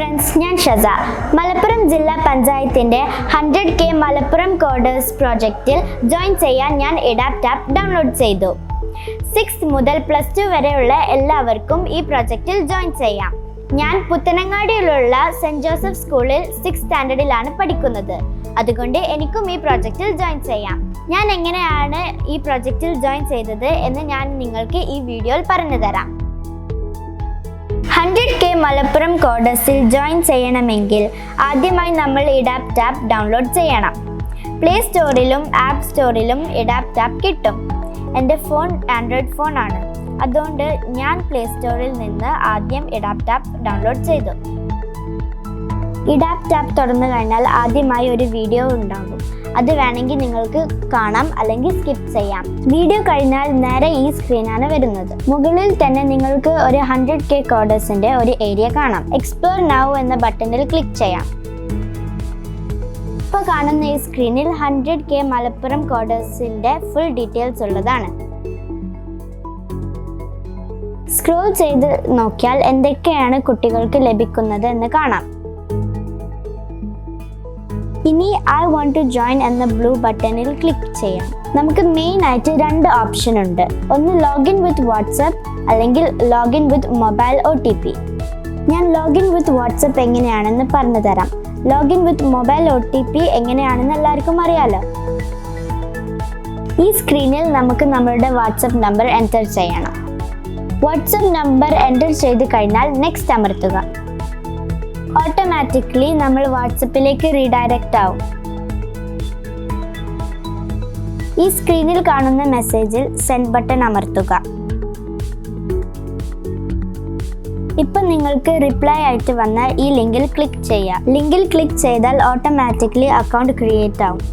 friends, ഞാൻ ഷസ. മലപ്പുറം ജില്ലാ പഞ്ചായത്തിന്റെ 100K മലപ്പുറം കോഡേഴ്സ് പ്രോജക്റ്റിൽ ജോയിൻ ചെയ്യാൻ ഞാൻ എഡാപ്റ്റ് ആപ്പ് ഡൗൺലോഡ് ചെയ്തു. 6th മുതൽ +2 വരെയുള്ള എല്ലാവർക്കും ഈ പ്രോജക്റ്റിൽ ജോയിൻ ചെയ്യാം. ഞാൻ പുത്തനങ്ങാടിയിലുള്ള സെന്റ് ജോസഫ് സ്കൂളിൽ 6th സ്റ്റാൻഡേർഡിലാണ് പഠിക്കുന്നത്. അതുകൊണ്ട് എനിക്കും ഈ പ്രോജക്റ്റിൽ ജോയിൻ ചെയ്യാം. ഞാൻ എങ്ങനെയാണ് ഈ പ്രോജക്റ്റിൽ ജോയിൻ ചെയ്തത് എന്ന് ഞാൻ നിങ്ങൾക്ക് ഈ വീഡിയോയിൽ പറഞ്ഞു തരാം. 100K മലപ്പുറം കോഡേഴ്സിൽ ജോയിൻ ചെയ്യണമെങ്കിൽ ആദ്യമായി നമ്മൾ എഡാപ്റ്റ് ആപ്പ് ഡൗൺലോഡ് ചെയ്യണം. പ്ലേ സ്റ്റോറിലും ആപ്പ് സ്റ്റോറിലും എഡാപ്റ്റ് ആപ്പ് കിട്ടും. എൻ്റെ ഫോൺ ആൻഡ്രോയിഡ് ഫോൺ ആണ്, അതുകൊണ്ട് ഞാൻ പ്ലേ സ്റ്റോറിൽ നിന്ന് ആദ്യം എഡാപ്റ്റ് ആപ്പ് ഡൗൺലോഡ് ചെയ്തു. എഡാപ്റ്റ് ആപ്പ് തുറന്നു കഴിഞ്ഞാൽ ആദ്യമായി ഒരു വീഡിയോ ഉണ്ടാകും. അത് വേണമെങ്കിൽ നിങ്ങൾക്ക് കാണാം, അല്ലെങ്കിൽ സ്കിപ്പ് ചെയ്യാം. വീഡിയോ കഴിഞ്ഞാൽ നേരെ ഈ സ്ക്രീനാണ് വരുന്നത്. മുകളിൽ തന്നെ നിങ്ങൾക്ക് ഒരു 100K കോഡേഴ്സിന്റെ ഒരു ഏരിയ കാണാം. എക്സ്പ്ലോർ നൗ എന്ന ബട്ടണിൽ ക്ലിക്ക് ചെയ്യാം. ഇപ്പോൾ കാണുന്ന ഈ സ്ക്രീനിൽ 100K മലപ്പുറം കോഡേഴ്സിന്റെ ഫുൾ ഡീറ്റെയിൽസ് ഉള്ളതാണ്. സ്ക്രോൾ ചെയ്ത് നോക്കിയാൽ എന്തൊക്കെയാണ് കുട്ടികൾക്ക് ലഭിക്കുന്നത് എന്ന് കാണാം. ഇനി ഐ വാണ്ട് ടു ജോയിൻ എന്ന ബ്ലൂ ബട്ടണിൽ ക്ലിക്ക് ചെയ്യാം. നമുക്ക് മെയിൻ ആയിട്ട് 2 ഓപ്ഷൻ ഉണ്ട്. ഒന്ന് ലോഗിൻ വിത്ത് വാട്സ്ആപ്പ് അല്ലെങ്കിൽ ലോഗിൻ വിത്ത് മൊബൈൽ OTP. ഞാൻ ലോഗിൻ വിത്ത് വാട്സ്ആപ്പ് എങ്ങനെയാണെന്ന് പറഞ്ഞു തരാം. ലോഗിൻ വിത്ത് മൊബൈൽ OTP എങ്ങനെയാണെന്ന് എല്ലാവർക്കും അറിയാലോ. ഈ സ്ക്രീനിൽ നമുക്ക് നമ്മളുടെ വാട്സ്ആപ്പ് നമ്പർ എൻ്റർ ചെയ്യണം. വാട്സ്ആപ്പ് നമ്പർ എൻ്റർ ചെയ്ത് കഴിഞ്ഞാൽ നെക്സ്റ്റ് അമർത്തുക. ഓട്ടോമാറ്റിക്കലി നമ്മൾ വാട്സപ്പിലേക്ക് റീഡയറക്റ്റ് ആവും. ഈ സ്ക്രീനിൽ കാണുന്ന മെസ്സേജിൽ സെൻഡ് ബട്ടൺ അമർത്തുക. ഇപ്പം നിങ്ങൾക്ക് റിപ്ലൈ ആയിട്ട് വന്ന ഈ ലിങ്കിൽ ക്ലിക്ക് ചെയ്യാം. ലിങ്കിൽ ക്ലിക്ക് ചെയ്താൽ ഓട്ടോമാറ്റിക്കലി അക്കൗണ്ട് ക്രിയേറ്റ് ആവും.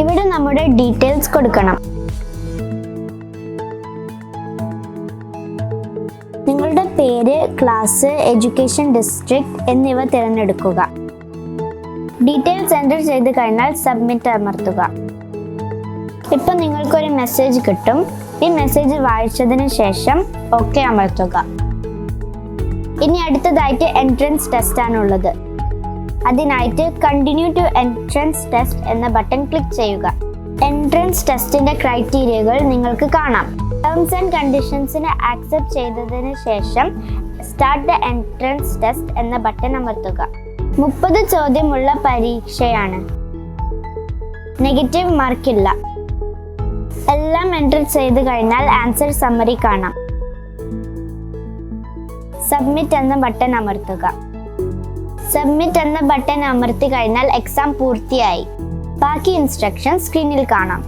ഇവിടെ നമ്മുടെ ഡീറ്റെയിൽസ് കൊടുക്കണം. നിങ്ങളുടെ പേര്, ക്ലാസ്, എഡ്യൂക്കേഷൻ ഡിസ്ട്രിക്ട് എന്നിവ തിരഞ്ഞെടുക്കുക. ഡീറ്റെയിൽസ് എൻ്റർ ചെയ്ത് കഴിഞ്ഞാൽ സബ്മിറ്റ് അമർത്തുക. ഇപ്പം നിങ്ങൾക്കൊരു മെസ്സേജ് കിട്ടും. ഈ മെസ്സേജ് വായിച്ചതിന് ശേഷം ഓക്കെ അമർത്തുക. ഇനി അടുത്തതായിട്ട് എൻട്രൻസ് ടെസ്റ്റ് ആണുള്ളത്. അതിനായിട്ട് കണ്ടിന്യൂ ടു എൻട്രൻസ് ടെസ്റ്റ് എന്ന ബട്ടൺ ക്ലിക്ക് ചെയ്യുക. എൻട്രൻസ് ടെസ്റ്റിന്റെ ക്രൈറ്റീരിയകൾ നിങ്ങൾക്ക് കാണാം. ടേംസ് ആൻഡ് കണ്ടീഷൻസിനെ ആക്സെപ്റ്റ് ചെയ്തതിന് ശേഷം സ്റ്റാർട്ട് ദ എൻട്രൻസ് ടെസ്റ്റ് എന്ന ബട്ടൺ അമർത്തുക. 30 ചോദ്യമുള്ള പരീക്ഷയാണ്. നെഗറ്റീവ് മാർക്കില്ല. എല്ലാം എൻ്റർ ചെയ്ത് കഴിഞ്ഞാൽ ആൻസർ സമ്മറി കാണാം. സബ്മിറ്റ് എന്ന ബട്ടൺ അമർത്തുക. സബ്മിറ്റ് എന്ന ബട്ടൺ അമർത്തി കഴിഞ്ഞാൽ എക്സാം പൂർത്തിയായി. ബാക്കി ഇൻസ്ട്രക്ഷൻ സ്ക്രീനിൽ കാണാം.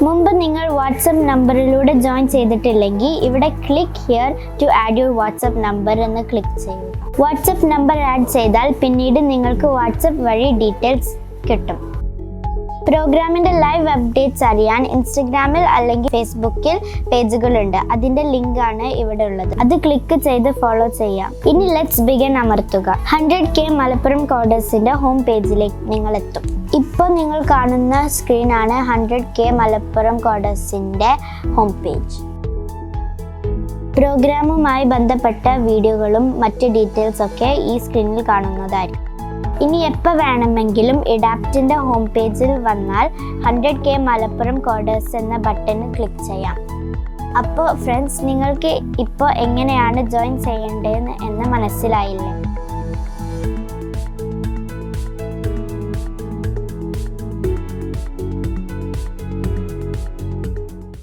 മുമ്പ് നിങ്ങൾ വാട്സ്ആപ്പ് നമ്പറിലൂടെ ജോയിൻ ചെയ്തിട്ടില്ലെങ്കിൽ ഇവിടെ click here to add your WhatsApp number എന്ന് ക്ലിക്ക് ചെയ്യുക. വാട്സ്ആപ്പ് നമ്പർ ആഡ് ചെയ്താൽ പിന്നീട് നിങ്ങൾക്ക് വാട്സ്ആപ്പ് വഴി ഡീറ്റെയിൽസ് കിട്ടും. പ്രോഗ്രാമിന്റെ ലൈവ് അപ്ഡേറ്റ്സ് അറിയാൻ ഇൻസ്റ്റഗ്രാമിൽ അല്ലെങ്കിൽ ഫേസ്ബുക്കിൽ പേജുകളുണ്ട്. അതിന്റെ ലിങ്ക് ആണ് ഇവിടെ ഉള്ളത്. അത് ക്ലിക്ക് ചെയ്ത് ഫോളോ ചെയ്യാം. ഇനി ലെറ്റ്സ് ബിഗിൻ അമർത്തുക. 100K മലപ്പുറം കോഡേഴ്സിന്റെ ഹോം പേജിലേക്ക് നിങ്ങൾ എത്തും. ഇപ്പോൾ നിങ്ങൾ കാണുന്ന സ്ക്രീനാണ് 100K മലപ്പുറം കോഡേഴ്സിന്റെ ഹോം പേജ്. പ്രോഗ്രാമുമായി ബന്ധപ്പെട്ട വീഡിയോകളും മറ്റ് ഡീറ്റെയിൽസ് ഒക്കെ ഈ സ്ക്രീനിൽ കാണുന്നതായിരിക്കും. ഇനി എപ്പോൾ വേണമെങ്കിലും എഡാപ്റ്റിൻ്റെ ഹോം പേജിൽ വന്നാൽ 100K മലപ്പുറം കോഡേഴ്സ് എന്ന ബട്ടണിൽ ക്ലിക്ക് ചെയ്യാം. അപ്പോൾ ഫ്രണ്ട്സ്, നിങ്ങൾക്ക് ഇപ്പോൾ എങ്ങനെയാണ് ജോയിൻ ചെയ്യേണ്ടതെന്ന് മനസ്സിലായില്ലേ?